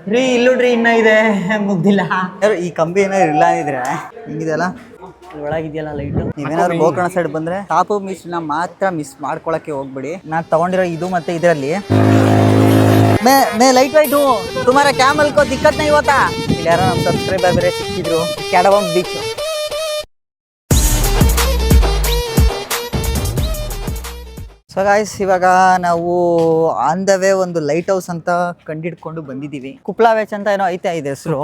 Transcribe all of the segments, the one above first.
ರೀ ಇಲ್ಲೋಡ್ರಿ ಇನ್ನ ಇದೆ ಮುಗ್ದಿಲ್ಲ. ಈ ಕಂಬಿ ಏನಾದ್ರು ಇಲ್ಲ ಇದ್ರೆ ಹಿಂಗಿದೆಯಲ್ಲ ಒಳಗಿದೆಯಲ್ಲ ಲೈಟು. ನೀವೇನಾದ್ರು ಗೋಕರ್ಣ ಸೈಡ್ ಬಂದ್ರೆ ಟಾಪ್ ಮಿಸ್ ನ ಮಾತ್ರ ಮಿಸ್ ಮಾಡ್ಕೊಳಕ್ಕೆ ಹೋಗ್ಬಿಡಿ. ನಾನು ತಗೊಂಡಿರೋ ಇದು ಮತ್ತೆ ಇದರಲ್ಲಿ ಮೇ ಲೈಟ್ ವೈಟ್ ತುಮಾರ ಕ್ಯಾಮಲ್ ಕೋ ದಿಕ್ಕತ್ ನೈ ಹೋತಾ. ಇಲ್ಲಿ ಯಾರೋ ನಮ್ಮ ಸಬ್ಸ್ಕ್ರೈಬರ್ ಬೇರೆ ಸಿಕ್ಕಿದ್ರು. ಕ್ಯಾಡಬಮ್ ಬೀಚ್. ಸೊ ಗಾಯ್ಸ್, ಇವಾಗ ನಾವು ಆನ್ ದ ವೇ ಒಂದು ಲೈಟ್ ಹೌಸ್ ಅಂತ ಕಂಡಿಡ್ಕೊಂಡು ಬಂದಿದ್ದೀವಿ. ಕುಪ್ಲಾ ಬೀಚ್ ಅಂತ ಏನೋ ಐತೆ ಇದೆ ಹೆಸರು.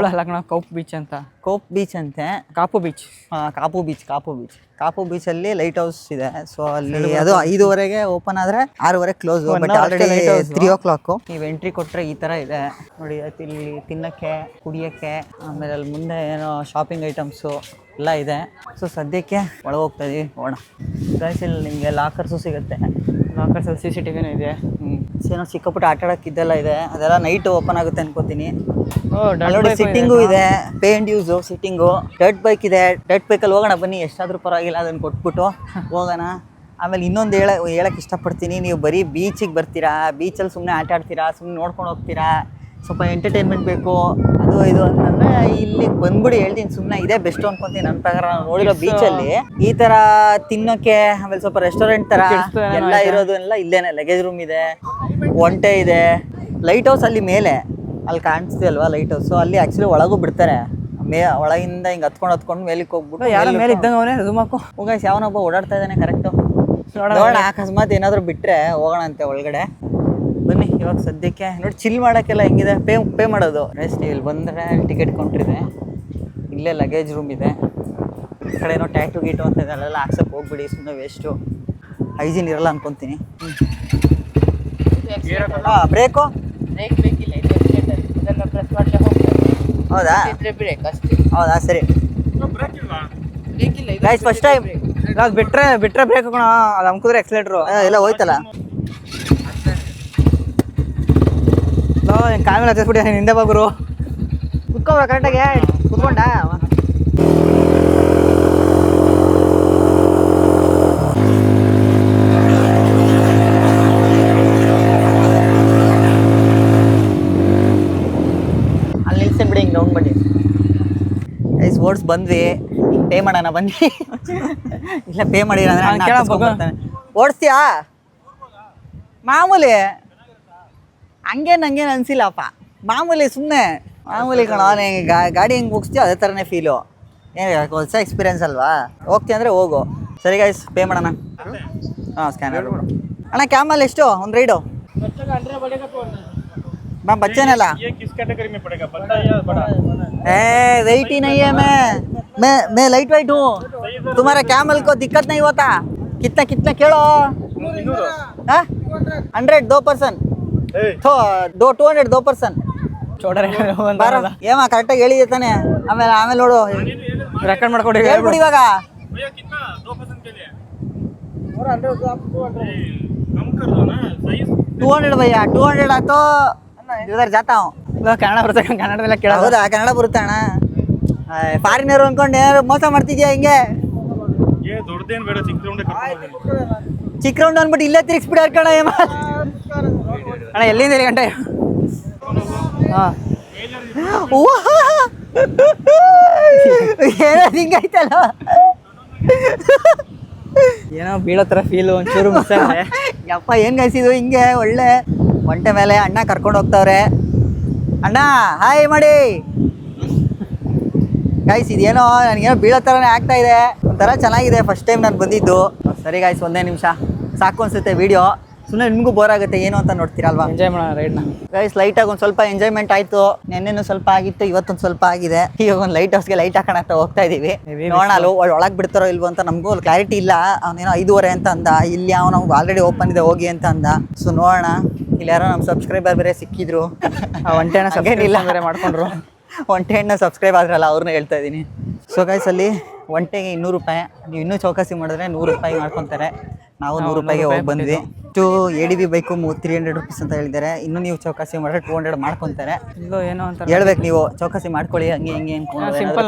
ಕೌಪ್ ಬೀಚ್ ಅಂತ. ಕೋಪ್ ಬೀಚ್ ಅಂತೆ. ಕಾಪು ಬೀಚ್. ಕಾಪು ಬೀಚ್ ಅಲ್ಲಿ ಲೈಟ್ ಹೌಸ್ ಇದೆ. ಸೊ ಅಲ್ಲಿ ಅದು 5:30ಗೆ ಓಪನ್ ಆದ್ರೆ 6:30 ಕ್ಲೋಸ್. But already 3 o'clock. ನೀವು ಎಂಟ್ರಿ ಕೊಟ್ರೆ ಈ ತರ ಇದೆ ನೋಡಿ. ಇಲ್ಲಿ ತಿನ್ನಕ್ಕೆ ಕುಡಿಯಕ್ಕೆ, ಆಮೇಲೆ ಅಲ್ಲಿ ಮುಂದೆ ಏನೋ ಶಾಪಿಂಗ್ ಐಟಮ್ಸು ಎಲ್ಲ ಇದೆ. ಸೊ ಸದ್ಯಕ್ಕೆ ಒಳಗೆ ಹೋಗ್ತಾ ಇದೀವಿ, ಹೋಗೋಣ. ಗೈಸ್, ಇಲ್ಲಿ ನಿಮಗೆ ಲಾಕರ್ಸು ಸಿಗುತ್ತೆ. ಲಾಕರ್ಸ್ CCTVನೂ ಇದೆ. ಏನೋ ಚಿಕ್ಕಪುಟ್ಟ ಆಟ ಆಡೋಕೆ ಇದೆಲ್ಲ ಇದೆ. ಅದೆಲ್ಲ ನೈಟ್ ಓಪನ್ ಆಗುತ್ತೆ ಅನ್ಕೋತೀನಿ. ನೋಡಿ, ಸಿಟ್ಟಿಂಗು ಇದೆ, pay and use sitting. Dirt bike ಇದೆ. ಡರ್ಟ್ ಬೈಕಲ್ಲಿ ಹೋಗೋಣ ಬನ್ನಿ, ಎಷ್ಟಾದ್ರೂ ಪರವಾಗಿಲ್ಲ, ಅದನ್ನು ಕೊಟ್ಬಿಟ್ಟು ಹೋಗೋಣ. ಆಮೇಲೆ ಇನ್ನೊಂದು ಹೇಳಕ್ಕೆ ಇಷ್ಟಪಡ್ತೀನಿ, ನೀವು ಬರೀ ಬೀಚಿಗೆ ಬರ್ತೀರಾ, ಬೀಚಲ್ಲಿ ಸುಮ್ಮನೆ ಆಟ ಆಡ್ತೀರಾ, ಸುಮ್ಮನೆ ನೋಡ್ಕೊಂಡು ಹೋಗ್ತೀರಾ, ಸ್ವಲ್ಪ ಎಂಟರ್ಟೈನ್ಮೆಂಟ್ ಬೇಕು ಅದು ಇದು ಅಂತಂದರೆ ಇಲ್ಲಿಗೆ ಬಂದ್ಬಿಡಿ. ಹೇಳ್ತೀನಿ, ಸುಮ್ಮನೆ ಇದೇ ಬೆಸ್ಟ್ ಅನ್ಕೊಂತೀನಿ ನನ್ನ ಪ್ರಕಾರ. ನಾವು ನೋಡಿರೋ ಬೀಚಲ್ಲಿ ಈ ಥರ ತಿನ್ನೋಕ್ಕೆ, ಆಮೇಲೆ ಸ್ವಲ್ಪ ರೆಸ್ಟೋರೆಂಟ್ ಥರ ಎಲ್ಲ ಇರೋದೆಲ್ಲ ಇಲ್ಲೇನೆ. ಲಗೇಜ್ ರೂಮ್ ಇದೆ, ಒಂಟೆ ಇದೆ, ಲೈಟ್ ಹೌಸ್ ಅಲ್ಲಿ ಮೇಲೆ ಅಲ್ಲಿ ಕಾಣಿಸ್ತೀವಿ ಅಲ್ವಾ ಲೈಟ್ ಹೌಸ್. ಅಲ್ಲಿ ಆ್ಯಕ್ಚುಲಿ ಒಳಗೂ ಬಿಡ್ತಾರೆ. ಒಳಗಿಂದ ಹಿಂಗೆ ಹತ್ಕೊಂಡು ಮೇಲಕ್ಕೆ ಹೋಗ್ಬಿಟ್ಟು ಯಾರ ಮೇಲೆ ಇದ್ದಂಗೆ ಅವನೇ ಝೂಮಾಕು ಹೋಗ ಯಾವನೊಬ್ಬ ಓಡಾಡ್ತಾ ಇದ್ದಾನೆ ಕರೆಕ್ಟು. ನೋಡೋಣ, ಅಕಸ್ಮಾತ್ ಏನಾದರೂ ಬಿಟ್ಟರೆ ಹೋಗೋಣ ಅಂತೆ ಒಳಗಡೆ. ಬನ್ನಿ. ಇವಾಗ ಸದ್ಯಕ್ಕೆ ನೋಡಿ, ಚಿಲ್ ಮಾಡೋಕ್ಕೆಲ್ಲ ಹೆಂಗಿದೆ, ಪೇ ಮಾಡೋದು ರೆಸ್ಟ್. ಇಲ್ಲಿ ಬಂದರೆ ಟಿಕೆಟ್ ಕೌಂಟ್ರಿದೆ, ಇಲ್ಲೇ ಲಗೇಜ್ ರೂಮ್ ಇದೆ. ಈ ಕಡೆ ಏನೋ ಟ್ಯಾಟು ಗೀಟು ಅಂತ ಇದೆ, ಅಲ್ಲೆಲ್ಲ ಹಾಕ್ಸಕ್ಕೆ ಹೋಗ್ಬಿಡಿ, ಸುಮ್ಮನೆ ವೇಸ್ಟು, ಹೈಜೀನ್ ಇರಲ್ಲ ಅನ್ಕೊತೀನಿ. ಬ್ರೇಕು ಹೌದಾ ಸರಿ. ಗೈಸ್, ಫಸ್ಟ್ ಟೈಮ್ ಬಿಟ್ರೆ ಬ್ರೇಕ್ ಹಾಕೋಣ, ಅದು ಅಮ್ಕಿದ್ರೆ ಎಕ್ಸಲೇಟ್ರು ಎಲ್ಲ ಹೋಯ್ತಲ್ಲ. ಕಾಮೇಲೆ ಹತ್ತಿಸ್ಬಿಟ್ಟು ಹಿಂದೆ ಬಾಗುರು ಕುತ್ಕೊಬ ಕರೆಕ್ಟಾಗಿ ಕುತ್ಕೊಂಡ. ಅಲ್ಲಿ ನಿಲ್ಸೇ ಬಿಡಿ, ಹಿಂಗೆ ಹೋಗ್ಬಿಡಿ. ಐಸ್ ಓಡ್ಸ್ ಬಂದ್ವಿ, ಪೇ ಮಾಡೋಣ ಬನ್ನಿ. ಇಲ್ಲ ಪೇ ಮಾಡಿರ ಅಂದ್ರೆ ಓಡಿಸ್ತೀಯಾ? ಮಾಮೂಲಿ ಹಂಗೇನು ಅನಿಸಿಲ್ಲಪ್ಪ, ಮಾಮೂಲಿ ಸುಮ್ಮನೆ ಮಾಮೂಲಿ ಕಣ. ಗಾಡಿ ಹೆಂಗೆ ಮುಗಿಸ್ತೀಯೋ ಅದೇ ಥರನೇ ಫೀಲು. ಏನು ಹೊಸ ಎಕ್ಸ್ಪೀರಿಯನ್ಸ್ ಅಲ್ವಾ? ಹೋಗ್ತೀಯ ಅಂದರೆ ಹೋಗು. ಸರಿ ಗೈಸ್, ಪೇ ಮಾಡೋಣ. ಹಾಂ, ಸ್ಕ್ಯಾನರ್ ಅಣ್ಣ. ಕ್ಯಾಮಲ್ಲಿ ಎಷ್ಟು ಒಂದು ರೈಡು? मैम बच्चे ने ला ये किस कैटेगरी में पड़ेगा बड़ा या बड़ा? वेट ही नहीं है। मैं लाइट वेट हूँ। तुम्हारा कैमल को दिक्कत नहीं होता? कितना कितना ಕೇಳೋ? 100 2 पर्सन तो 200 2 पर्सन ಚೋಡರೆ ಬಾರ. ಏಮ ಕರೆಕ್ಟಾಗಿ ಹೇಳಿದೆ ತಾನೆ? ಆಮೇಲೆ ನೋಡು, ರೆಕಾರ್ಡ್ ಮಾಡ್ಕೊಂಡು ಹೇಳ್ಬಿಡಿ ಇವಾಗ. 200 भैया 200 ಆತೋ. इधर जाता हूँ. ಕನ್ನಡ ಬರುತ್ತೆ, ಕನ್ನಡದಲ್ಲ ಕೇಳ. ಹೌದಾ, ಕನ್ನಡ ಬರುತ್ತೆ ಅಣ್ಣ. ಫಾರಿನರ್ ಅನ್ಕೊಂಡು ಏನಾದ್ರು ಮೋಸ ಮಾಡ್ತಿದ್ಯಾ ಹಿಂಗೆ? ಚಿಕ್ಕ ರೌಂಡ್ ಅಂದ್ಬಿಟ್ಟು ಇಲ್ಲೇ ತಿರ್ಗಿಸ್ಬಿಡಿ ಅರ್ಕಣ. ಅಣ್ಣ ಎಲ್ಲಿಂದ ಇಲ್ಲಿ ಗಂಟೆ? ಹಾಂ, ಏನೋ ಹಿಂಗೈತಲ್ಲ, ಏನೋ ಬೀಳೋ ಥರ ಫೀಲು ಒಂಚೂರು ಮಿಸ್ ಆಗಿದೆ. ಯಪ್ಪ ಏನು ಗಾಯ್ಸಿದು ಹಿಂಗೆ ಒಳ್ಳೆ ಒಂಟೆ ಮೇಲೆ. ಅಣ್ಣ ಕರ್ಕೊಂಡು ಹೋಗ್ತಾವ್ರೆ. ಅಣ್ಣ ಹಾಯ್ ಮಾಡಿ. ಗಾಯ್ಸ್, ಇದೇನೋ ನನಗೇನೋ ಬೀಳೋ ಥರನೇ ಆಗ್ತಾ ಇದೆ, ಒಂಥರ ಚೆನ್ನಾಗಿದೆ. ಫಸ್ಟ್ ಟೈಮ್ ನಾನು ಬಂದಿದ್ದು. ಸರಿ ಗಾಯ್ಸ್, ಒಂದೇ ನಿಮಿಷ ಸಾಕು ಅನಿಸುತ್ತೆ ವೀಡಿಯೋ. ಸುಮ್ಮನೆ ನಿಮಗೂ ಬೋರ್ ಆಗುತ್ತೆ ಏನು ಅಂತ ನೋಡ್ತೀರಲ್ವಾ? ಎಂಜಾಯ್ ಮಾಡೋಣ ರೈಡ್ನ. ಗೈಸ್, ಲೈಟಾಗಿ ಒಂದು ಸ್ವಲ್ಪ ಎಂಜಾಯ್ಮೆಂಟ್ ಆಯಿತು. ನೆನ್ನೆನೂ ಸ್ವಲ್ಪ ಆಗಿತ್ತು, ಇವತ್ತೊಂದು ಸ್ವಲ್ಪ ಆಗಿದೆ. ಈಗ ಒಂದು ಲೈಟ್ ಹೌಸ್ಗೆ ಲೈಟ್ ಹಾಕೋಣ ಅಂತ ಹೋಗ್ತಾ ಇದ್ದೀವಿ. ನೋಡೋಣ ಒಳಗೆ ಬಿಡ್ತಾರೋ ಇಲ್ವೋ ಅಂತ ನಮಗೂ ಕ್ಲಾರಿಟಿ ಇಲ್ಲ. ಅವನೇನೋ 5:30 ಅಂತ ಅಂದ. ಇಲ್ಲಿ ಅವನು ಆಲ್ರೆಡಿ ಓಪನ್ ಇದೆ ಹೋಗಿ ಅಂತ ಅಂದ. ಸೊ ನೋಡೋಣ. ಇಲ್ಲಿ ಯಾರೋ ನಮ್ಮ ಸಬ್ಸ್ಕ್ರೈಬರ್ ಬೇರೆ ಸಿಕ್ಕಿದ್ರು. ಒಂಟೆನ ಸಬ್ಸ್ಕ್ರೈಬ್ ಬೇರೆ ಮಾಡ್ಕೊಂಡ್ರು. ಒಂಟೆಣ್ಣ ಸಬ್ಸ್ಕ್ರೈಬ್ ಆದ್ರಲ್ಲ, ಅವ್ರನ್ನ ಹೇಳ್ತಾ ಇದ್ದೀನಿ. ಸೊ ಗೈಸ್, ಅಲ್ಲಿ ಒಂಟೆಗೆ 200 ರೂಪಾಯಿ. ನೀವು ಇನ್ನೂ ಚೌಕಾಸಿ ಮಾಡಿದ್ರೆ 100 ರೂಪಾಯಿ ಮಾಡ್ಕೊತಾರೆ. ನಾವು 100 ರೂಪಾಯಿಗೆ ಹೋಗಿ ಬಂದ್ವಿ. ADB ಬೈಕು 300 ರುಪೀಸ್ ಅಂತ ಹೇಳಿದ್ದಾರೆ. ಇನ್ನು ನೀವು ಚೌಕಾಸಿ ಮಾಡಿದ್ರೆ 200 ಮಾಡ್ಕೊತಾರೆ. ಇದು ಏನೋ ಅಂತ ಹೇಳ್ಬೇಕು, ನೀವು ಚೌಕಾಸಿ ಮಾಡ್ಕೊಳ್ಳಿ ಹಂಗೆ ಹಿಂಗೆ ಅನ್ಕೊಂಡು. ಸಿಂಪಲ್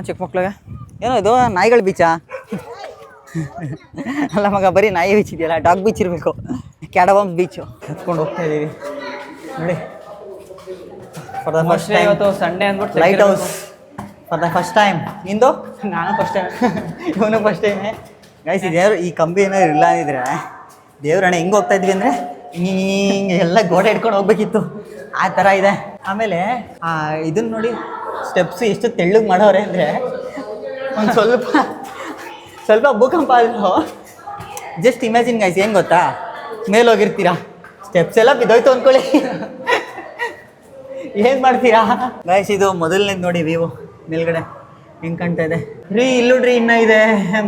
ಚಿಕ್ಕ ಮಕ್ಳಿಗೆ ಏನೋ ಇದು ನಾಯಿಗಳ ಬೀಚಾ? ಅಲ್ಲ ಮಗ, ಬರೀ ನಾಯಿ ಬೀಚ್ ಇದೆಯಲ್ಲ, ಡಾಗ್ ಬೀಚ್ ಇರಬೇಕು. ಕ್ಯಾಡಬಮ್ ಬೀಚು ಹತ್ಕೊಂಡು ಹೋಗ್ತಾ ಇದ್ದೀವಿ ನೋಡಿ. ಫಾರ್ ದ ಫಸ್ಟ್ ಟೈಮ್ ಇವತ್ತು ಸಂಡೇ ಅಂದ್ಬಿಟ್ಟು light house for the first time. ನಿಂದು? ನಾನು ಫಸ್ಟ್ ಟೈಮ್. ಇವನು ಫಸ್ಟ್ ಟೈಮೇ ಗೈಸ್. ಇದ್ಯಾರು ಈ ಕಂಬಿ ಏನಾದ್ರು ಇಲ್ಲ ಅಂದಿದ್ರೆ ದೇವ್ರಣ್ಣ ಹೆಂಗೆ ಹೋಗ್ತಾ ಇದ್ವಿ ಅಂದರೆ ಹಿಂಗೆ ಎಲ್ಲ ಗೋಡೆ ಹಿಡ್ಕೊಂಡು ಹೋಗ್ಬೇಕಿತ್ತು, ಆ ಥರ ಇದೆ. ಆಮೇಲೆ ಇದನ್ನ ನೋಡಿ, ಸ್ಟೆಪ್ಸ್ ಎಷ್ಟು ತೆಳ್ಳಗೆ ಮಾಡೋರೆ ಅಂದರೆ ಒಂದು ಸ್ವಲ್ಪ ಭೂಕಂಪ ಆದರೂ ಜಸ್ಟ್ ಇಮ್ಯಾಜಿನ್ ಗೈಸ್, ಏನು ಗೊತ್ತಾ, ಮೇಲೆ ಹೋಗಿರ್ತೀರಾ, ಸ್ಟೆಪ್ಸ್ ಎಲ್ಲ ಬಿದ್ದೋಯ್ತು ಅಂದ್ಕೊಳ್ಳಿ, ಏನು ಮಾಡ್ತೀರಾ ಗೈಸ್? ಇದು ಮೊದಲನೇದು ನೋಡಿ ವ್ಯೂ ಮೇಲ್ಗಡೆ ಹೆಂಗೆ ಕಾಣ್ತಾ ಇದೆ ರೀ. ಇಲ್ಲುಡ್ರಿ ಇನ್ನೂ ಇದೆ,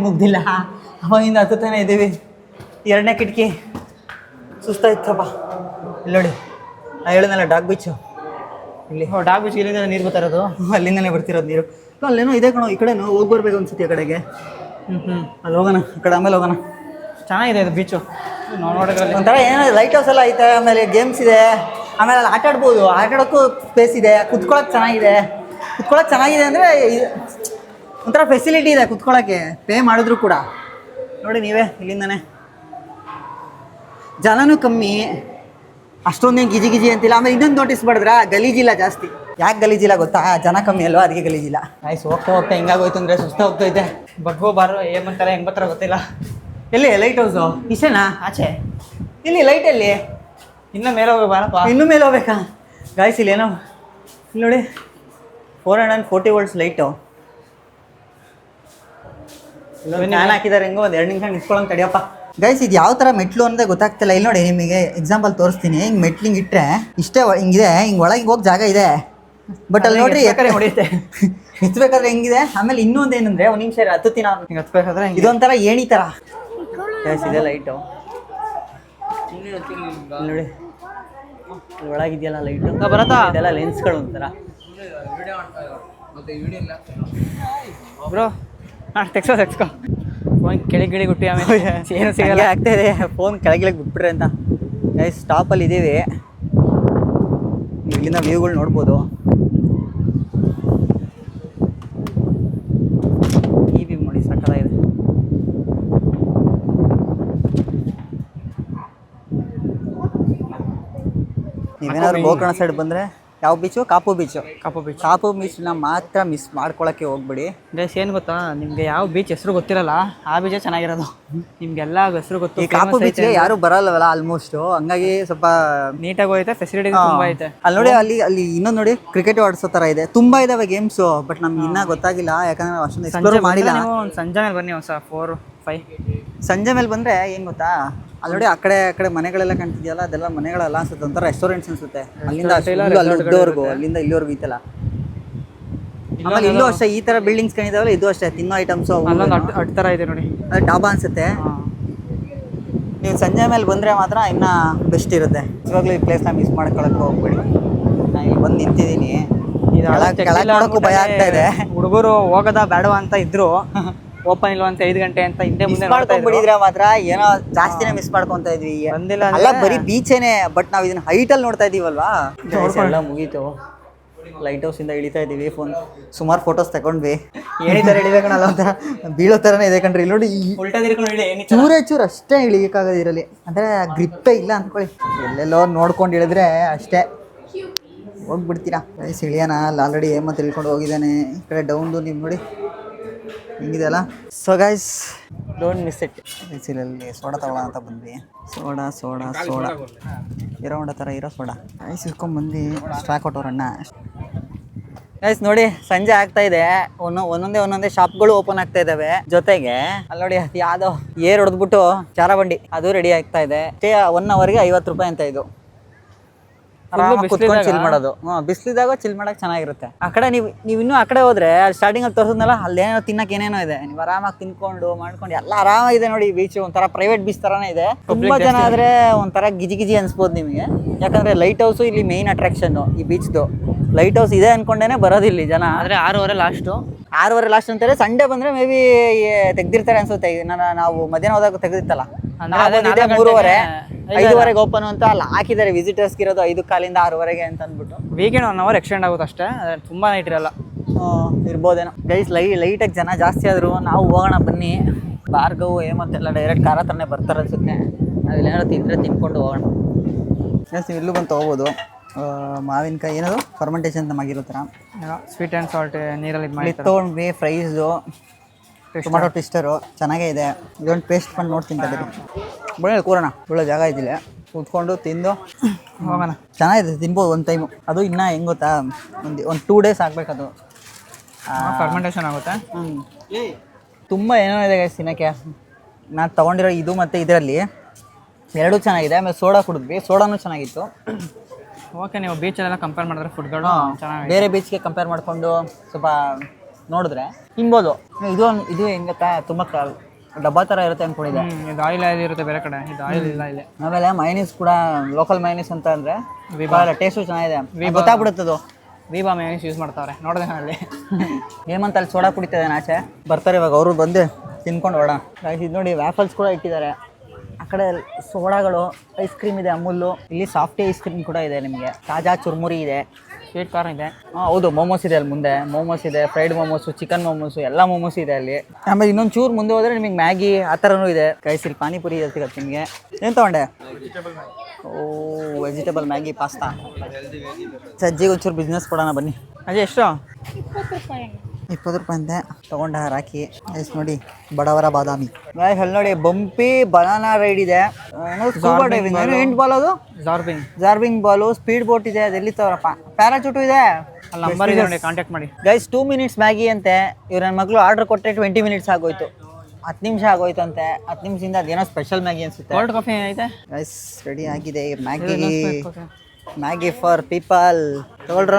ಮುಗ್ದಿಲ್ಲ, ಅವಾಗಿಂದ ಹತ್ತುತ್ತಾನೆ ಇದ್ದೀವಿ. ಎರಡನೇ ಕಿಟಕಿ ಸುಸ್ತಾಯ್ತಪ್ಪ. ಇಲ್ಲಿ ನೋಡಿ, ನಾ ಹೇಳಿದ್ನಲ್ಲ ಡಾಗ್ ಬೀಚು, ಇಲ್ಲಿ ಡಾಗ್ ಬೀಚ್ ಇಲ್ಲಿಂದ ನೀರು ಬರ್ತಾ ಇರೋದು, ಅಲ್ಲಿಂದನೇ ಬರ್ತಿರೋದು ನೀರು. ಅಲ್ಲೇನೋ ಇದೆ ಕಣೋ, ಈ ಕಡೆನೋ ಹೋಗಿ ಬರ್ಬೇಕು ಅನ್ಸುತ್ತೆ ಆ ಕಡೆಗೆ. ಅಲ್ಲಿ ಹೋಗೋಣ, ಆ ಕಡೆ ಆಮೇಲೆ ಹೋಗೋಣ. ಚೆನ್ನಾಗಿದೆ ಇದು ಬೀಚು ನೋಡೋದ್ರಲ್ಲಿ. ಒಂಥರ ಏನೋ ಲೈಟ್ ಹೌಸ್ ಎಲ್ಲ ಐತೆ, ಆಮೇಲೆ ಗೇಮ್ಸ್ ಇದೆ, ಆಮೇಲೆ ಅಲ್ಲಿ ಆಟ ಆಡ್ಬೋದು, ಆಟ ಆಡೋಕ್ಕೂ ಸ್ಪೇಸ್ ಇದೆ, ಕುತ್ಕೊಳ್ಳೋಕೆ ಚೆನ್ನಾಗಿದೆ ಅಂದರೆ ಒಂಥರ ಫೆಸಿಲಿಟಿ ಇದೆ ಕುತ್ಕೊಳ್ಳೋಕ್ಕೆ, ಪೇ ಮಾಡಿದ್ರು ಕೂಡ. ನೋಡಿ ನೀವೇ ಇಲ್ಲಿಂದನೇ ಜನನೂ ಕಮ್ಮಿ, ಅಷ್ಟೊಂದೇನು ಗಿಜಿ ಅಂತಿಲ್ಲ. ಆಮೇಲೆ ಇನ್ನೊಂದು ನೋಟಿಸ್ ಮಾಡಿದ್ರಾ, ಗಲೀಜಿಲ್ಲ ಜಾಸ್ತಿ. ಯಾಕೆ ಗಲೀಜಿಲ್ಲ ಗೊತ್ತಾ? ಜನ ಕಮ್ಮಿ ಅಲ್ವಾ, ಅದಕ್ಕೆ ಗಲೀಜಿಲ್ಲ. ಆಯ್ತು, ಹೋಗ್ತಾ ಹಿಂಗಾಗೋಯ್ತು ಅಂದರೆ ಸುಸ್ತಾಗೋಗ್ತೈತೆ. ಬಗ್ಗೋ ಬಾರೋ ಏನು ಅಂತಾರೆ, ಹೆಂಗೆ ಬರ್ತಾರೋ ಗೊತ್ತಿಲ್ಲ. ಎಲ್ಲಿ ಲೈಟ್ ಹೌಸು? ಇಷ್ಟೇನಾ? ಆಚೆ ಇಲ್ಲಿ ಲೈಟ್ ಎಲ್ಲಿ? ಇನ್ನೂ ಮೇಲೆ ಹೋಗಿ ಬಾರಪ್ಪ. ಇನ್ನೂ ಮೇಲೆ ಹೋಗ್ಬೇಕಾ ಗಾಯ್ಸ್? ಇಲ್ಲೇನೋ ಇಲ್ಲಿ ನೋಡಿ, 440 ವೋಲ್ಟ್ಸ್ ಲೈಟು. ಫ್ಯಾನ್ ಹಾಕಿದ್ದಾರೆ, ಹೆಂಗೋ ಒಂದು 2 ನಿಮಿಷ ನಿಂತ್ಕೊಳ್ಳೋಂಗೆ ತಡಿಯಪ್ಪ. ಗೈಸ್, ಇದು ಯಾವ ಥರ ಮೆಟ್ಲು ಅನ್ನೋದೇ ಗೊತ್ತಾಗ್ತಿಲ್ಲ. ಇಲ್ಲಿ ನೋಡಿ, ನಿಮಗೆ ಎಕ್ಸಾಂಪಲ್ ತೋರಿಸ್ತೀನಿ. ಹಿಂಗೆ ಮೆಟ್ಲಿಂಗ್ ಇಟ್ಟರೆ ಇಷ್ಟೇ ಹಿಂಗಿದೆ, ಹಿಂಗೆ ಒಳಗೆ ಹೋಗಿ ಜಾಗ ಇದೆ, ಬಟ್ ಅಲ್ಲಿ ನೋಡ್ರಿ ಹೊಡಿಯುತ್ತೆ. ನಿಂತ್ಬೇಕಾದ್ರೆ ಹೆಂಗಿದೆ. ಆಮೇಲೆ ಇನ್ನೊಂದು ಏನಂದರೆ, ಒಂದು ನಿಮಿಷ ಹತ್ತುತ್ತೀನಿ ನಾನು, ಹಿಂಗೆ ಹತ್ಬೇಕಾದ್ರೆ ಇದೊಂಥರ ಏಣಿ ಥರ. ಗೈಸ್, ಇದೆ ಲೈಟು ನೋಡಿ, ಒಳಗಿದೆಯಲ್ಲ ಲೈಟು, ಬರತ್ತಾ? ಇದೆಲ್ಲ ಲೆನ್ಸ್ಗಳು ಒಂಥರ. ಬ್ರೋ ತೆಗ್ಸ್ಕೊ ಫೋನ್ ಕೆಳಗೆ ಗುಟ್ಟಿ, ಆಮೇಲೆ ಏನು ಸಿಗಲ್ಲ. ಆಗ್ತಾ ಇದೆ ಫೋನ್ ಕೆಳಗೆ ಬಿಟ್ಬಿಟ್ರೆ ಅಂತ. ಗೈಸ್, ಸ್ಟಾಪಲ್ಲಿ ಇದ್ದೀವಿ, ಇಲ್ಲಿಂದ ವ್ಯೂಗಳು ನೋಡ್ಬೋದು. ಈ ವ್ಯೂ ನೋಡಿ, ಸಕ್ಕತ್ತಾಗಿದೆ. ನೀವೇನಾದ್ರು ಗೋಕರ್ಣ ಸೈಡ್ ಬಂದರೆ ಯಾವ ಬೀಚು? ಕಾಪು ಬೀಚ್ನ ಮಾತ್ರ ಮಿಸ್ ಮಾಡ್ಕೊಳಕ್ಕೆ ಹೋಗ್ಬಿಡಿ. ಗೈಸ್, ಏನು ಗೊತ್ತಾ, ನಿಮಗೆ ಯಾವ ಬೀಚ್ ಹೆಸರು ಗೊತ್ತಿರಲ್ಲ, ಆ ಬೀಚೇ ಚೆನ್ನಾಗಿರೋದು. ನಿಮ್ಗೆಲ್ಲ ಹೆಸರು ಗೊತ್ತು. ಈ ಕಾಪು ಬೀಚ್ಗೆ ಯಾರು ಬರಲ್ಲವಲ್ಲ ಆಲ್ಮೋಸ್ಟ್, ಹಂಗಾಗಿ ಸ್ವಲ್ಪ ನೀಟಾಗಿ ಹೋಯ್ತೆ, ಫೆಸಿಲಿಟಿ ತುಂಬ ಐತೆ. ಅಲ್ಲಿ ನೋಡಿ, ಅಲ್ಲಿ ಇನ್ನೊಂದು ನೋಡಿ, ಕ್ರಿಕೆಟ್ ಆಡಿಸೋ ಥರ ಇದೆ, ತುಂಬ ಇದಾವೆ ಗೇಮ್ಸು, ಬಟ್ ನಮ್ಗೆ ಇನ್ನೂ ಗೊತ್ತಾಗಿಲ್ಲ, ಯಾಕಂದ್ರೆ ಅಷ್ಟೊಂದು ಎಕ್ಸ್ಪ್ಲೋರ್ ಮಾಡಿಲ್ಲ. ನೀವು ಸಂಜೆ ಮೇಲೆ ಬನ್ನಿ, ಹೊಸ 4-5 ಸಂಜೆ ಮೇಲೆ ಬಂದರೆ ಏನು ಗೊತ್ತಾ, ಅಲ್ಲಿ ನೋಡಿ ಆ ಕಡೆ ಮನೆಗಳೆಲ್ಲ ಕಾಣ್ತಿದೆಯಲ್ಲ, ಅದೆಲ್ಲ ಮನೆಗಳೆಲ್ಲ ಅನ್ಸುತ್ತೆ, ಒಂಥರ ರೆಸ್ಟೋರೆಂಟ್ಸ್ ಅನ್ಸುತ್ತೆ. ಅಲ್ಲಿಂದ ಇಲ್ಲಿವರೆಗೂ ಇಲ್ಲಿವರೆಗೂ ಆಮೇಲೆ ಇಲ್ಲೂ ಅಷ್ಟೇ ಈ ಥರ ಬಿಲ್ಡಿಂಗ್ಸ್ ಕಾಣಿದಾವಲ್ಲ, ಇದು ಅಷ್ಟೇ ತಿನ್ನೋ ಐಟಮ್ಸು. ಅಲ್ಲೊಂದು ಅಟ್ ಥರ ಇದೆ ನೋಡಿ, ಅದು ಡಾಬಾ ಅನ್ಸುತ್ತೆ. ನೀವು ಸಂಜೆ ಮೇಲೆ ಬಂದರೆ ಮಾತ್ರ ಇನ್ನೂ ಬೆಸ್ಟ್ ಇರುತ್ತೆ. ಇವಾಗಲೂ ಈ ಪ್ಲೇಸ್ನ ಮಿಸ್ ಮಾಡ್ಕೊಳಕ್ಕೆ ಹೋಗ್ಬೇಡಿ. ನಾನು ಇಲ್ಲಿ ಬಂದು ನಿಂತಿದ್ದೀನಿ, ಕೆಳಗೆ ನೋಡೋಕ್ಕೂ ಭಯ ಆಗ್ತಾ ಇದೆ. ಹುಡುಗರು ಹೋಗೋದಾ ಬೇಡವಾ ಅಂತ ಇದ್ರು, ಓಪನ್ ಇಲ್ವ ಅಂತ 5 ಗಂಟೆ ಅಂತ ಹಿಂದೆ ಮುಂದೆ ಮಾಡ್ಕೊಂಡ್ಬಿಟ್ಟಿದ್ರೆ ಮಾತ್ರ ಏನೋ ಜಾಸ್ತಿನೇ ಮಿಸ್ ಮಾಡ್ಕೊತಾ ಇದ್ವಿ. ಬಂದಿಲ್ಲ ಅಲ್ಲ, ಬರೀ ಬೀಚೇನೆ, ಬಟ್ ನಾವು ಇದನ್ನ ಹೈಟಲ್ಲಿ ನೋಡ್ತಾ ಇದೀವಲ್ವಾ. ಎಲ್ಲ ಮುಗೀತು, ಲೈಟ್ ಹೌಸ್ ಇಂದ ಇಳಿತಾ ಇದೀವಿ. ಸುಮಾರು ಫೋಟೋಸ್ ತಗೊಂಡ್ವಿ. ಏನಿದ್ದಾರೆ ಇಳಿಬೇಕಲ್ಲ, ಒಂಥರ ಬೀಳೋ ಥರನೇ ಇದೆ ಕಣ್ರಿ. ನೋಡಿ, ಚೂರು ಅಷ್ಟೇ ಇಳಿಯಕ್ಕಾಗೋದು ಇರಲಿ, ಅಂದರೆ ಗ್ರಿಪ್ಪೇ ಇಲ್ಲ ಅಂದ್ಕೊಳ್ಳಿ. ಎಲ್ಲೆಲ್ಲೋ ನೋಡ್ಕೊಂಡು ಇಳಿದ್ರೆ ಅಷ್ಟೇ ಹೋಗ್ಬಿಡ್ತೀರಾ. ಗೈಸ್, ಇಳಿಯೋಣ. ಅಲ್ಲಿ ಆಲ್ರೆಡಿ ಮತ್ತೆ ತಿಳ್ಕೊಂಡು ಹೋಗಿದ್ದಾನೆ. ಈ ಕಡೆ ಡೌನ್ದು ನೀವು ನೋಡಿ ಹಿಂಗಿದೆಯಲ್ಲ. So guys, don't miss it. ಇಲ್ಲಿ ಸೋಡಾ ತಗೊಳ್ಳೋ ಅಂತ ಬಂದ್ವಿ. ಸೋಡಾ ಇರೋ ಹೊಂಡ ಥರ ಇರೋ ಸೋಡಾ ಐಸ್ ಇಸ್ಕೊಂಡ್ಬಂದು ಸ್ಟಾಕ್ ಕೊಟ್ಟವ್ರಣ್ಣ. ಗೈಸ್ ನೋಡಿ, ಸಂಜೆ ಆಗ್ತಾ ಇದೆ, ಒಂದೊಂದೇ ಶಾಪ್ಗಳು ಓಪನ್ ಆಗ್ತಾ ಇದಾವೆ. ಜೊತೆಗೆ ಅಲ್ಲಿ ನೋಡಿ, ಯಾವುದೋ ಏರ್ ಹೊಡೆದ್ಬಿಟ್ಟು ಚಾರಬಂಡಿ ಅದು ರೆಡಿ ಆಗ್ತಾ ಇದೆ. 1 ಅವರ್ಗೆ 50 ರೂಪಾಯಿ ಅಂತ. ಇದು ಕುತ್ಕೊಂಡು ಚಿಲ್ ಮಾಡೋದು. ಬಿಸಿಲಿದಾಗ ಚಿಲ್ ಮಾಡಕ್ಕೆ ಚೆನ್ನಾಗಿರುತ್ತೆ. ಆ ಕಡೆ ನೀವು ಇನ್ನೂ ಆ ಕಡೆ ಹೋದ್ರೆ, ಅಲ್ಲಿ ಸ್ಟಾರ್ಟಿಂಗ್ ಅಲ್ಲಿ ತೋರಿಸಿದ್ನಲ್ಲ, ಅಲ್ಲೇನೋ ತಿನ್ನಕ್ಕೆ ಏನೇನೋ ಇದೆ. ನೀವು ಆರಾಮಾಗಿ ತಿನ್ಕೊಂಡು ಮಾಡ್ಕೊಂಡು ಎಲ್ಲ ಆರಾಮಾಗಿದೆ ನೋಡಿ. ಬೀಚ್ ಒಂಥರ ಪ್ರೈವೇಟ್ ಬೀಚ್ ತರಾನೇ ಇದೆ. ತುಂಬಾ ಜನ ಆದ್ರೆ ಒಂಥರ ಗಿಜಿ ಅನ್ಸ್ಬೋದು ನಿಮಗೆ, ಯಾಕಂದ್ರೆ ಲೈಟ್ ಹೌಸ್ ಇಲ್ಲಿ ಮೇನ್ ಅಟ್ರಾಕ್ಷನ್ ಈ ಬೀಚ್ದು. ಲೈಟ್ ಹೌಸ್ ಇದೆ ಅನ್ಕೊಂಡೇನೆ ಬರೋದಿಲ್ಲಿ ಜನ. ಆದರೆ 6:15 ಲಾಸ್ಟ್ ಅಂತಾರೆ. ಸಂಡೇ ಬಂದ್ರೆ ಮೇ ಬಿ ತೆಗ್ದಿರ್ತಾರೆ ಅನ್ಸುತ್ತೆ. ನಾವು ಮಧ್ಯಾಹ್ನ ಹೋದಾಗ ತೆಗ್ದಿತ್ತಲ್ಲ, 3:30 5:15 ಓಪನ್ ಅಂತ ಅಲ್ಲಿ ಹಾಕಿದ್ದಾರೆ. ವಿಸಿಟರ್ಸ್ಗೆ ಇರೋದು 5:15 6:00 ಅಂತ ಅಂದ್ಬಿಟ್ಟು. ವೀಕೆಂಡ್ 1 ಅವರ್ ಎಕ್ಸ್ಟೆಂಡ್ ಆಗುತ್ತೆ ಅಷ್ಟೇ, ತುಂಬಾ ನೈಟ್ ಇರಲ್ಲ. ಇರ್ಬೋದೇನೋ. ಗೈಸ್, ಲೈಟಾಗಿ ಜನ ಜಾಸ್ತಿ ಆದ್ರು ನಾವು ಹೋಗೋಣ ಬನ್ನಿ. ಭಾರ್ಗವ್ ಹೇಮಂತೆಲ್ಲ ಡೈರೆಕ್ಟ್ ಕಾರ್ ಹತ್ರನೇ ಬರ್ತಾರೆ ಅನ್ಸುತ್ತೆ. ನಾವಿಲ್ಲೇನಾದ್ರು ತಿಂದರೆ ತಿನ್ಕೊಂಡು ಹೋಗೋಣ. ಗೈಸ್, ನೀವು ಇಲ್ಲೂ ಬಂದು ತೊಗೋಬೋದು. ಮಾವಿನಕಾಯಿ ಏನದು ಫರ್ಮೆಂಟೇಷನ್ ಅಂತ ಆಗಿರೋ ಥರ ಸ್ವೀಟ್ ಆ್ಯಂಡ್ ಸಾಲ್ಟ್ ನೀರಲ್ಲಿ ಇದು ಮಾಡಿ ತೊಗೊಂಡ್ವಿ ಫ್ರೈಸು ಟೊಮಾಟೊ ಟ್ವಿಸ್ಟರು ಚೆನ್ನಾಗೇ ಇದೆ ಇದೊಂದು ಪೇಸ್ಟ್ ಮಾಡಿ ನೋಡ್ತೀನಿ ತಡೀರಿ ಬನ್ನಿ ಕೂರೋಣ ಒಳ್ಳೆ ಜಾಗ ಇದ್ದಿಲ್ಲ ಕೂತ್ಕೊಂಡು ತಿಂದು ಹೋಗೋಣ. ಚೆನ್ನಾಗಿದೆ ತಿನ್ಬೋದು ಒಂದು ಟೈಮು. ಅದು ಇನ್ನೂ ಹೆಂಗೆ ಗೊತ್ತಾ ಒಂದು 2 days ಆಗಬೇಕದು ಫರ್ಮೆಂಟೇಷನ್ ಆಗುತ್ತೆ. ತುಂಬ ಏನೋ ಇದೆ ಗೈಸ್ ತಿನ್ನೋಕ್ಕೆ. ನಾನು ತೊಗೊಂಡಿರೋ ಇದು ಮತ್ತು ಇದರಲ್ಲಿ ಎರಡೂ ಚೆನ್ನಾಗಿದೆ. ಆಮೇಲೆ ಸೋಡಾ ಕುಡಿದ್ವಿ, ಸೋಡಾನು ಚೆನ್ನಾಗಿತ್ತು. ಓಕೆ, ನೀವು ಬೀಚಲ್ಲೆಲ್ಲ ಕಂಪೇರ್ ಮಾಡಿದ್ರೆ ಫುಡ್ಗಳು ಚೆನ್ನಾಗಿ ಬೇರೆ ಬೀಚ್ಗೆ ಕಂಪೇರ್ ಮಾಡಿಕೊಂಡು ಸ್ವಲ್ಪ ನೋಡಿದ್ರೆ ತಿನ್ಬೋದು. ಇದು ಹೆಂಗೆ ಗೊತ್ತಾ ತುಂಬ ಡಬ್ಬಾ ಥರ ಇರುತ್ತೆ ಅಂದ್ಕೊಂಡಿದ್ದೆ. ಇದು ಆಯಿಲ್ ಇರುತ್ತೆ ಬೇರೆ ಕಡೆ, ಇದು ಆಯಿಲ್ ಇಲ್ಲ ಇಲ್ಲಿ. ಆಮೇಲೆ ಮೈನೀಸ್ ಕೂಡ ಲೋಕಲ್ ಮೈನೀಸ್ ಅಂತ ಅಂದರೆ ಟೇಸ್ಟು ಚೆನ್ನಾಗಿದೆ, ಗೊತ್ತಾಗ್ಬಿಡುತ್ತದು. ವೀಬಾ ಮೈನೀಸ್ ಯೂಸ್ ಮಾಡ್ತಾವ್ರೆ ನೋಡಿದೆ ಅಲ್ಲಿ. ಹೇಮಂತ್ ಅಲ್ಲಿ ಸೋಡಾ ಕುಡಿತದೆ ಆಚೆ ಬರ್ತಾರೆ ಇವಾಗ, ಅವರು ಬಂದು ತಿನ್ಕೊಂಡು ಹೊಡ. ಇದು ನೋಡಿ ವ್ಯಾಫಲ್ಸ್ ಕೂಡ ಇಟ್ಟಿದ್ದಾರೆ. ಆ ಕಡೆ ಸೋಡಾಗಳು, ಐಸ್ ಕ್ರೀಮ್ ಇದೆ ಅಮೂಲು. ಇಲ್ಲಿ ಸಾಫ್ಟಿ ಐಸ್ ಕ್ರೀಮ್ ಕೂಡ ಇದೆ ನಿಮಗೆ. ತಾಜಾ ಚುರ್ಮುರಿ ಇದೆ, ಸ್ವೀಟ್ ಕಾರ್ನ್ ಇದೆ. ಹೌದು, ಮೋಮೋಸ್ ಇದೆ ಅಲ್ಲಿ ಮುಂದೆ. ಮೋಮೋಸ್ ಇದೆ, ಫ್ರೈಡ್ ಮೋಮೋಸು, ಚಿಕನ್ ಮೋಮೋಸು, ಎಲ್ಲ ಮೋಮೋಸ್ ಇದೆ ಅಲ್ಲಿ. ಆಮೇಲೆ ಇನ್ನೊಂದು ಚೂರು ಮುಂದೆ ಹೋದರೆ ನಿಮಗೆ ಮ್ಯಾಗಿ ಆ ಥರನೂ ಇದೆ. ಕೈಸಿಲ್ ಪಾನಿಪುರಿ ಸಿಗುತ್ತೆ ನಿಮಗೆ. ಏನು ತೊಗೊಂಡೆ? Vegetable Maggi pasta. ಸಜ್ಜಿಗೆ ಒಂಚೂರು ಬಿಸ್ನೆಸ್ ಕೊಡೋಣ ಬನ್ನಿ. ಅದೇ ಎಷ್ಟು? 20 ರೂಪಾಯಿ ಅಂತೆ. ತೊಗೊಂಡ ರಾಕಿ ಎಷ್ಟು ನೋಡಿ, ಬಡವರ ಬಾದಾಮಿ. ಅಲ್ಲಿ ನೋಡಿ ಬಂಪಿ ಬನಾನಾ ರೈಡ್ ಇದೆ. ಸ್ಕೂಬಾ ಡೈವಿಂಗ್, 8 ಬಾಲ್ ಅದು ಜಾರ್ಬಿಂಗ್ ಬಾಲು. ಸ್ಪೀಡ್ ಬೋಟ್ ಇದೆ, ಅದು ಎಲ್ಲಿ ತವರಪ್ಪ. ಪ್ಯಾರಾಚೂಟು ಇದೆ, ಅಲ್ಲಿ ನಂಬರ್ ಇದೆ ನೋಡಿ, ಕಾಂಟ್ಯಾಕ್ಟ್ ಮಾಡಿ ಗೈಸ್. 2 minutes ಮ್ಯಾಗಿ ಅಂತೆ. ಇವ್ರು ನನ್ನ ಮಗಳು ಆರ್ಡರ್ ಕೊಟ್ಟರೆ 20 minutes ಆಗೋಯ್ತು, 10 ನಿಮಿಷ ಆಗೋಯ್ತಂತೆ. 10 ನಿಮಿಷದಿಂದ ಅದೇನೋ ಸ್ಪೆಷಲ್ ಮ್ಯಾಗಿ ಅನ್ಸುತ್ತೆ. ಕೋಲ್ಡ್ ಕಾಫಿ ಐತೆ ಗೈಸ್, ರೆಡಿ ಆಗಿದೆ ಮ್ಯಾಗಿ ಫಾರ್ ಪೀಪಲ್. ತಗೊಳ್ರು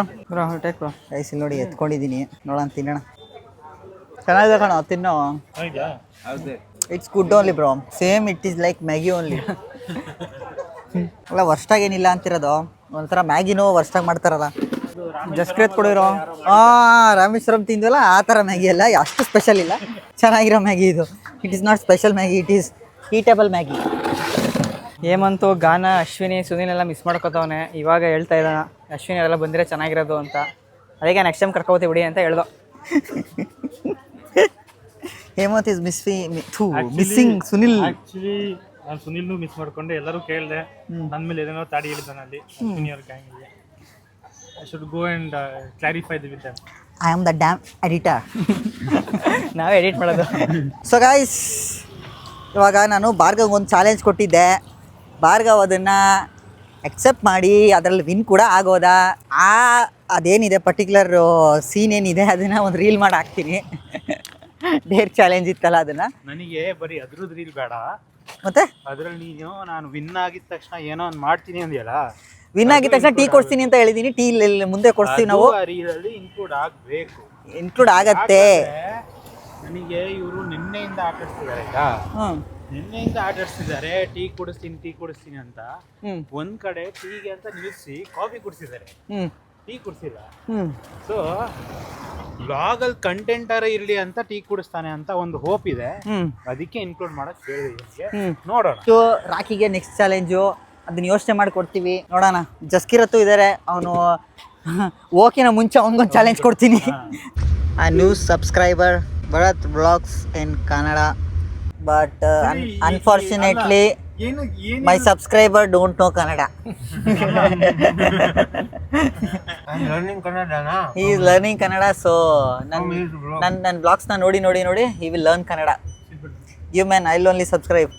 ಟೇಕ್ ಬ್ರೋ. ಗೈಸ್ ಇಲ್ಲಿ ನೋಡಿ ಎತ್ಕೊಂಡಿದ್ದೀನಿ, ನೋಡೋಣ ತಿನ್ನೋಣ. ಚೆನ್ನಾಗಿದೆ ಕಣ, ತಿನ್ನೋ. It's good only bro, same it is like Maggi only. ಅಲ್ಲ ವರ್ಷಾಗೇನಿಲ್ಲ ಅಂತಿರೋದು, ಒಂಥರ ಮ್ಯಾಗಿನೂ ವರ್ಷಾಗಿ ಮಾಡ್ತಾರಲ್ಲ. ಜಸ್ಕ್ರೇತ್ ಕೊಡಿರೋ. ರಾಮೇಶ್ವರಂ ತಿಂದ್ವಲ್ಲ ಆ ಥರ ಮ್ಯಾಗಿ ಅಲ್ಲ, ಅಷ್ಟು ಸ್ಪೆಷಲ್ ಇಲ್ಲ, ಚೆನ್ನಾಗಿರೋ ಮ್ಯಾಗಿ ಇದು. It is not special Maggi, it is eatable Maggi. Hemanth, Gana, Ashwini, Sunil ಎಲ್ಲ ಮಿಸ್ ಮಾಡ್ಕೋತವನೆ. ಇವಾಗ ಹೇಳ್ತಾ ಇದ್ದಾನ ಅಶ್ವಿನಿ ಎಲ್ಲ ಬಂದಿರೋ ಚೆನ್ನಾಗಿರೋದು ಅಂತ. ಅದಕ್ಕೆ ನೆಕ್ಸ್ಟ್ ಟೈಮ್ ಕರ್ಕೋತೀವಿ ಬಿಡಿ ಅಂತ ಹೇಳ್ದೋ. Hemanth is missing Sunil. Actually ನಾನು ಸುನಿಲ್ನು ಮಿಸ್ ಮಾಡ್ಕೊಂಡೆ, ಎಲ್ಲರೂ ಕೇಳಿದೆ. ನನ್ನ ಮೇಲೆ ಏನೇನೋ ತಾಡಿ ಹೇಳಿದ್ದಾನೆ ಅಲ್ಲಿ ಅಶ್ವಿನಿಯವ್ರ ಗ್ಯಾಂಗಿಗೆ. I should go and clarify the with them. I am the damn editor. ನಾವೇ ಎಡಿಟ್ ಮಾಡೋದು. ಸೊ ಗೈಸ್, ಇವಾಗ ನಾನು ಭಾರ್ಗವ್ ಒಂದು ಚಾಲೆಂಜ್ ಕೊಟ್ಟಿದ್ದೆ. ಭಾರ್ಗವ್ ಅದನ್ನು ಎಕ್ಸೆಪ್ಟ್ ಮಾಡಿ ಅದರಲ್ಲಿ ವಿನ್ ಕೂಡ ಆಗೋದ. ಅದೇನಿದೆ ಪರ್ಟಿಕ್ಯುಲರ್ ಸೀನ್ ಏನಿದೆ ಅದನ್ನು ಒಂದು ರೀಲ್ ಮಾಡಿ ಹಾಕ್ತೀನಿ. ಡೇರ್ ಚಾಲೆಂಜ್ ಇತ್ತಲ್ಲ ಅದನ್ನು. ನನಗೆ ಬರೀ ಅದ್ರದ್ದು ರೀಲ್ ಬೇಡ, ಮತ್ತೆ ಅದ್ರಲ್ಲಿ ನೀನು ನಾನು ವಿನ್ ಆಗಿದ ತಕ್ಷಣ ಏನೋ ಒಂದು ಮಾಡ್ತೀನಿ ಅಂದ್ಯಲ್ಲ. ವಿನ್ ಆಗಿದ ತಕ್ಷಣ ಟೀ ಕೊಡ್ತೀನಿ ಅಂತ ಹೇಳಿದ್ದೀನಿ. ಟೀ ಮುಂದೆ ಕೊಡ್ತೀವಿ ನಾವು. ರೀಲಲ್ಲಿ ಇನ್ಕ್ಲೂಡ್ ಆಗಬೇಕು. ಇನ್ಕ್ಲೂಡ್ ಆಗತ್ತೆ. ನನಗೆ ಇವರು ನಿನ್ನೆಯಿಂದ ಆಟಾಡ್ತಿದ್ದಾರೆ ಆಯ್ತಾ. ನಿನ್ನೆಯಿಂದ ಆಟಾಡ್ತಿದ್ದಾರೆ, ಟೀ ಕುಡಿಸ್ತೀನಿ ಅಂತ. ಒಂದ್ ಕಡೆ ಟೀಗೆ ಅಂತ ನಿಲ್ಲಿಸಿ ಕಾಫಿ ಕುಡಿಸಿದ್ದಾರೆ, ಟೀ ಕುಡಿಸಿಲ್ಲ. ಸೊ ಬ್ಲಾಗಲ್ಲಿ ಕಂಟೆಂಟರ ಇರಲಿ ಅಂತ ಟೀ ಕುಡಿಸ್ತಾನೆ ಅಂತ ಒಂದು ಹೋಪ್ ಇದೆ, ಅದಕ್ಕೆ ಇನ್ಕ್ಲೂಡ್ ಮಾಡಕ್ ಹೇಳಿದೆ. ನೋಡೋಣ. ರಾಕಿಗೆ ನೆಕ್ಸ್ಟ್ ಚಾಲೆಂಜು ಅದನ್ನ ಯೋಚನೆ ಮಾಡಿ ಕೊಡ್ತೀವಿ, ನೋಡೋಣ. ಜಸ್ಕಿರತ್ತು ಇದ್ದಾರೆ, ಅವನು ಓಕೆನ ಮುಂಚೆ ಅವನಿಗೊಂದು ಚಾಲೆಂಜ್ ಕೊಡ್ತೀನಿ. ಆ new subscriber Bharat vlogs in Kannada, but unfortunately my subscriber don't know Kannada. He is learning Kannada. So ನನ್ನ ಬ್ಲಾಗ್ಸ್ನ ನೋಡಿ he will learn Kannada. You man, I will only subscribe.